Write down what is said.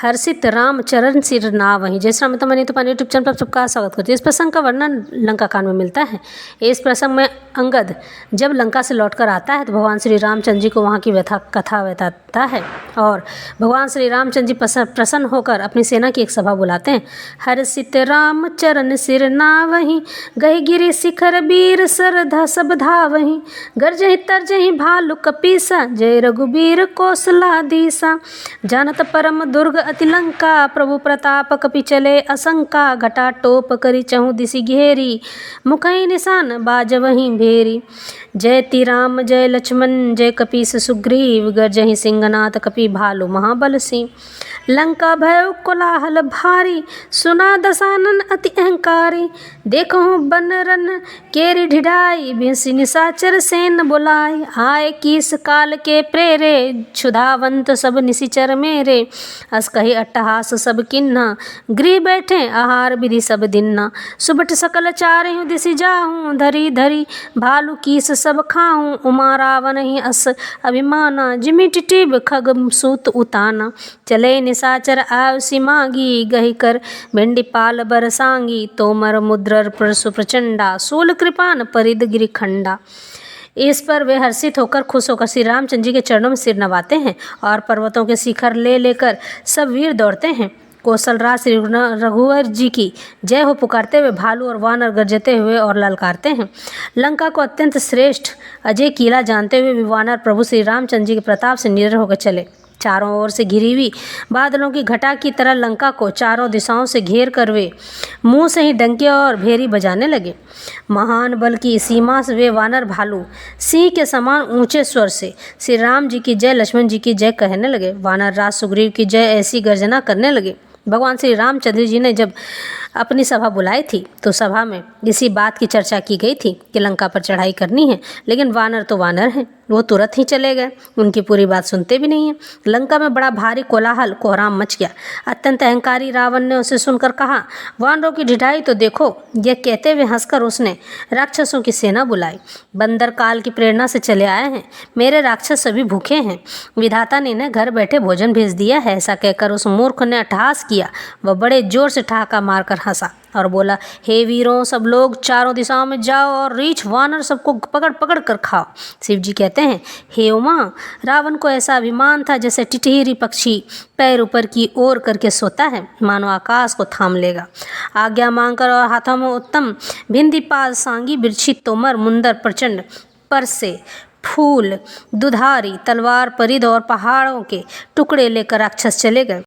हर्षित राम चरण सिर नावहीं। जय श्री राम तो मैंने तो पानी यूट्यूब चैनल पर सबका स्वागत करती हूँ। इस प्रसंग का वर्णन लंका कांड में मिलता है। इस प्रसंग में अंगद जब लंका से लौटकर आता है तो भगवान श्री रामचंद्र जी को वहाँ की कथा बताता है और भगवान श्री रामचंद्र जी प्रसन्न होकर अपनी सेना की एक सभा बुलाते हैं। हर्षित राम चरण सिर नावहीं, गही गिरि शिखर वीर सरधा सब धावहीं। गर्जहि तर्जहि भालु कपीसा, जय रघुबीर कौशलाधीसा। जानत परम दुर्ग अति लंका, प्रभु प्रताप कपि चले असंका। घटा टोप करी चहु दिशि घेरी, मुखई निशान बाजवहीं भेरी। जय ती राम जय लक्ष्मण जय कपीस सुग्रीव, गर्जहि सिंहनाथ कपि भालु महाबल सिंह। लंका भय कोलाहल भारी, सुना दशानन अति अहंकारी। देखहु बनरन केरी ढिढाई, बिंसी निशाचर सेन बुलाई। आए कीस काल के प्रेरे, क्षुधावंत सब निशिचर मेरे। अस कही अट्टहास सब किन्ना, गृह बैठे आहार विधि सब दिन्ना। सुबट सकल चारहु दिशि जाहूँ, धरी धरी भालु कीस सब खाऊँ। उमा रावण ही अस अभिमाना, जिमि टिटिब खग सूत उताना। चले निशाचर आवसी मागी, गही कर भिंडी पाल बरसांगी। तोमर मुद्रर परशु प्रचंडा, सूल कृपान परिद गिरिखंडा। इस पर वे हर्षित होकर खुश होकर श्री रामचंद्र जी के चरणों में सिर नवाते हैं और पर्वतों के शिखर ले लेकर सब वीर दौड़ते हैं। कौशलराज श्री रघुवर जी की जय हो पुकारते हुए भालू और वानर गरजते हुए और ललकारते हैं। लंका को अत्यंत श्रेष्ठ अजय किला जानते हुए भी वानर प्रभु श्री रामचंद्र जी के प्रताप से निडर होकर चले। चारों ओर से घिरी हुई बादलों की घटा की तरह लंका को चारों दिशाओं से घेर कर वे मुंह से ही डंके और भेरी बजाने लगे। महान बल की सीमा से वे वानर भालू सिंह के समान ऊंचे स्वर से श्री राम जी की जय लक्ष्मण जी की जय कहने लगे। वानर राज सुग्रीव की जय ऐसी गर्जना करने लगे। भगवान श्री रामचंद्र जी ने जब अपनी सभा बुलाई थी तो सभा में इसी बात की चर्चा की गई थी कि लंका पर चढ़ाई करनी है, लेकिन वानर तो वानर हैं, वो तुरंत ही चले गए, उनकी पूरी बात सुनते भी नहीं हैं। लंका में बड़ा भारी कोलाहल कोहराम मच गया। अत्यंत अहंकारी रावण ने उसे सुनकर कहा, वानरों की ढिठाई तो देखो। यह कहते हुए हंसकर उसने राक्षसों की सेना बुलाई। बंदर काल की प्रेरणा से चले आए हैं, मेरे राक्षस सभी भूखे हैं, विधाता ने इन्हें घर बैठे भोजन भेज दिया है। ऐसा कहकर उस मूर्ख ने अट्टहास किया। वह बड़े जोर से ठहाका मारकर हंसा और बोला, हे वीरों, सब लोग चारों दिशाओं में जाओ और रीछ वानर सबको पकड़ पकड़ कर खाओ। शिव जी कहते हैं, हे उमा, रावण को ऐसा अभिमान था जैसे टिटहिरी पक्षी पैर ऊपर की ओर करके सोता है, मानो आकाश को थाम लेगा। आज्ञा मांगकर और हाथों में उत्तम भिंदी पाल सांगी बिरछी तोमर मुंदर प्रचंड परसे फूल दुधारी तलवार परिध और पहाड़ों के टुकड़े लेकर राक्षस चले गए।